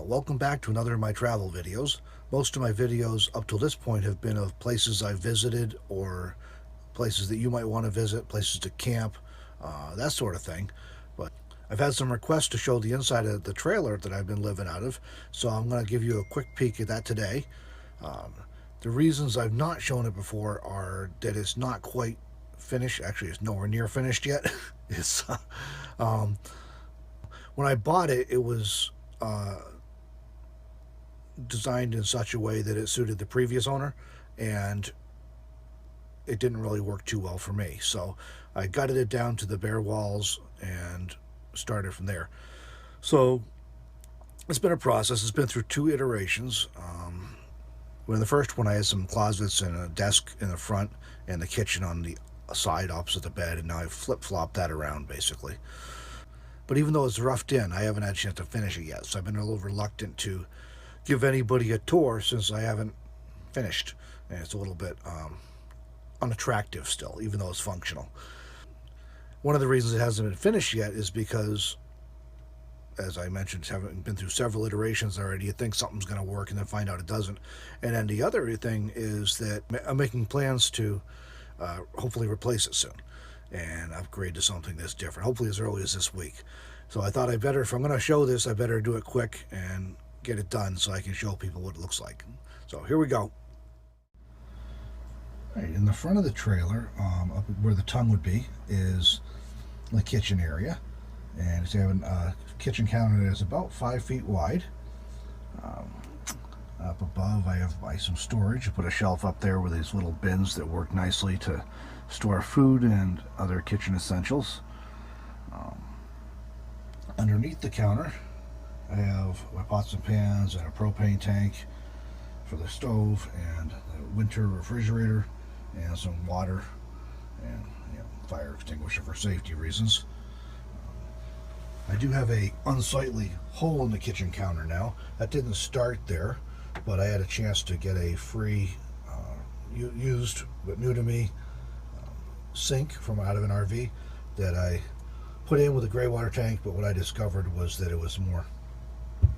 Welcome back to another of my travel videos. Most of my videos up till this point have been of places I've visited or places that you might want to visit, places to camp, that sort of thing. But I've had some requests to show the inside of the trailer that I've been living out of, so I'm going to give you a quick peek at that today. The reasons I've not shown it before are that it's not quite finished. Actually, it's nowhere near finished yet. It's when I bought it, it was designed in such a way that it suited the previous owner, and it didn't really work too well for me. So I gutted it down to the bare walls and started from there. So it's been a process. It's been through two iterations. When the first one, I had some closets and a desk in the front and the kitchen on the side opposite the bed, and now I've flip-flopped that around basically. But even though it's roughed in, I haven't had a chance to finish it yet, so I've been a little reluctant to give anybody a tour since I haven't finished, and it's a little bit unattractive still, even though it's functional. One of the reasons it hasn't been finished yet is because, as I mentioned, having been through several iterations already, you think something's going to work and then find out it doesn't. And then the other thing is that I'm making plans to hopefully replace it soon and upgrade to something that's different, hopefully as early as this week. So I thought if I'm going to show this, I better do it quick and get it done so I can show people what it looks like. So here we go. All right, in the front of the trailer, up where the tongue would be, is the kitchen area. And it's having a kitchen counter that is about 5 feet wide. Up above, I have some storage. I put a shelf up there with these little bins that work nicely to store food and other kitchen essentials. Underneath the counter, I have my pots and pans and a propane tank for the stove and a winter refrigerator and some water and fire extinguisher for safety reasons. I do have a unsightly hole in the kitchen counter now. That didn't start there, but I had a chance to get a free, used but new to me, sink from out of an RV that I put in with a gray water tank. But what I discovered was that it was more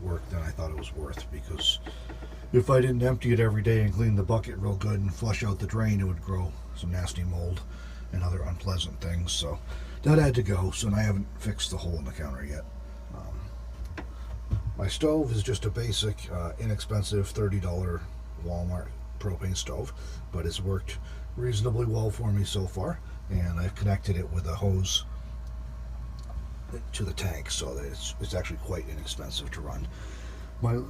work than I thought it was worth, because if I didn't empty it every day and clean the bucket real good and flush out the drain, it would grow some nasty mold and other unpleasant things. So that had to go. So I haven't fixed the hole in the counter yet. My stove is just a basic, inexpensive $30 Walmart propane stove, but it's worked reasonably well for me so far, and I've connected it with a hose to the tank, so that it's actually quite inexpensive to run. I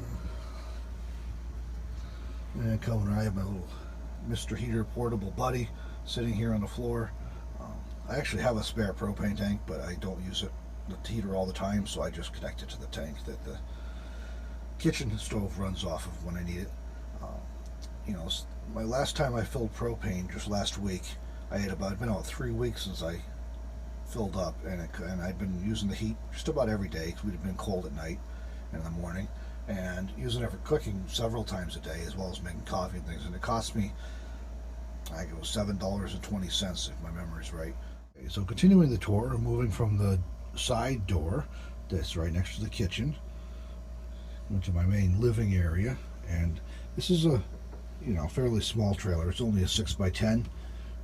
have my little Mr. Heater portable buddy sitting here on the floor. I actually have a spare propane tank, but I don't use the heater all the time, so I just connect it to the tank that the kitchen stove runs off of when I need it. My last time I filled propane, just last week, it's been about 3 weeks since I filled up, and I'd been using the heat just about every day because we'd been cold at night and in the morning, and using it for cooking several times a day, as well as making coffee and things. And it cost me, I think it was $7.20 if my memory's right. So continuing the tour, moving from the side door that's right next to the kitchen into my main living area, and this is a fairly small trailer. It's only a 6x10,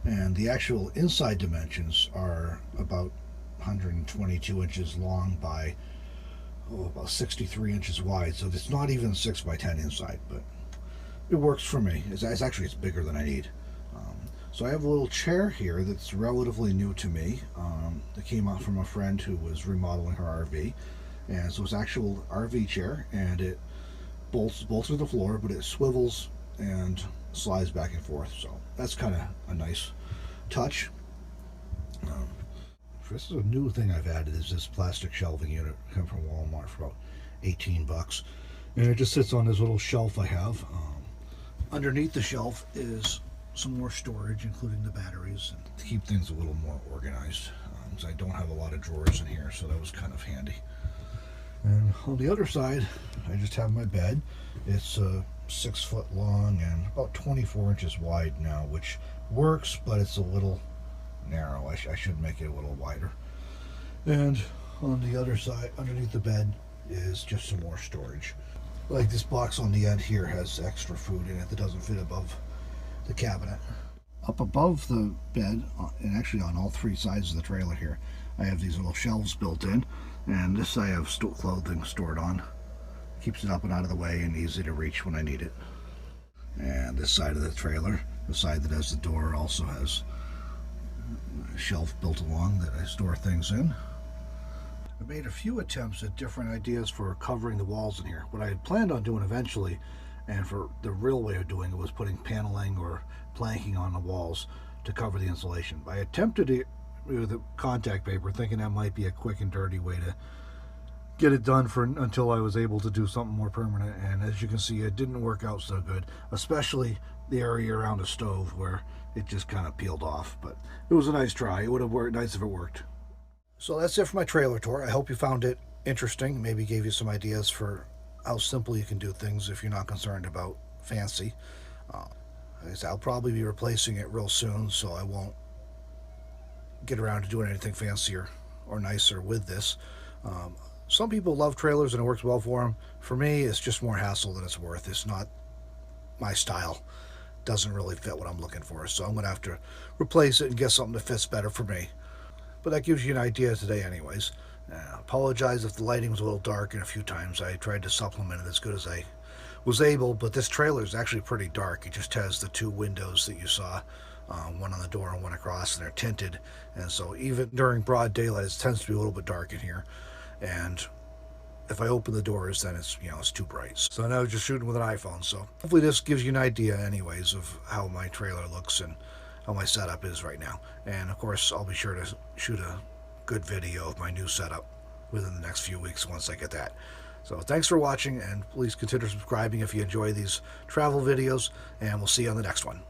and the actual inside dimensions are about 122 inches long by about 63 inches wide. So it's not even 6x10 inside, but it works for me. It's bigger than I need. So I have a little chair here that's relatively new to me, that came out from a friend who was remodeling her RV. And so it's an actual RV chair, and it bolts to the floor, but it swivels and slides back and forth. So that's kind of a nice touch. This is a new thing I've added, is this plastic shelving unit. Come from Walmart for about 18 bucks. And it just sits on this little shelf I have. Underneath the shelf is some more storage, including the batteries, and to keep things a little more organized, because I don't have a lot of drawers in here, so that was kind of handy. And on the other side, I just have my bed. It's 6 foot long and about 24 inches wide now, which works, but it's a little narrow. I should make it a little wider. And on the other side, underneath the bed, is just some more storage. Like this box on the end here has extra food in it that doesn't fit above the cabinet. Up above the bed, and actually on all three sides of the trailer here, I have these little shelves built in, and this I have clothing stored on. Keeps it up and out of the way and easy to reach when I need it. And this side of the trailer, the side that has the door, also has a shelf built along that I store things in. I made a few attempts at different ideas for covering the walls in here. What I had planned on doing eventually, and for the real way of doing it, was putting paneling or planking on the walls to cover the insulation. I attempted it with the contact paper, thinking that might be a quick and dirty way to get it done until I was able to do something more permanent. And as you can see, it didn't work out so good, especially the area around the stove where it just kind of peeled off. But it was a nice try. It would have worked nice if it worked. So that's it for my trailer tour. I hope you found it interesting, maybe gave you some ideas for how simple you can do things if you're not concerned about fancy. I'll probably be replacing it real soon, so I won't get around to doing anything fancier or nicer with this. Some people love trailers and it works well for them. For me, it's just more hassle than it's worth. It's not my style. Doesn't really fit what I'm looking for, so I'm going to have to replace it and get something that fits better for me. But that gives you an idea today anyways. Apologize if the lighting was a little dark, and a few times I tried to supplement it as good as I was able, but this trailer is actually pretty dark. It just has the two windows that you saw, one on the door and one across, and they're tinted, and so even during broad daylight it tends to be a little bit dark in here. And if I open the doors, then it's too bright. So now I'm just shooting with an iPhone, so hopefully this gives you an idea anyways of how my trailer looks and how my setup is right now. And of course, I'll be sure to shoot a good video of my new setup within the next few weeks once I get that. So thanks for watching, and please consider subscribing if you enjoy these travel videos, and we'll see you on the next one.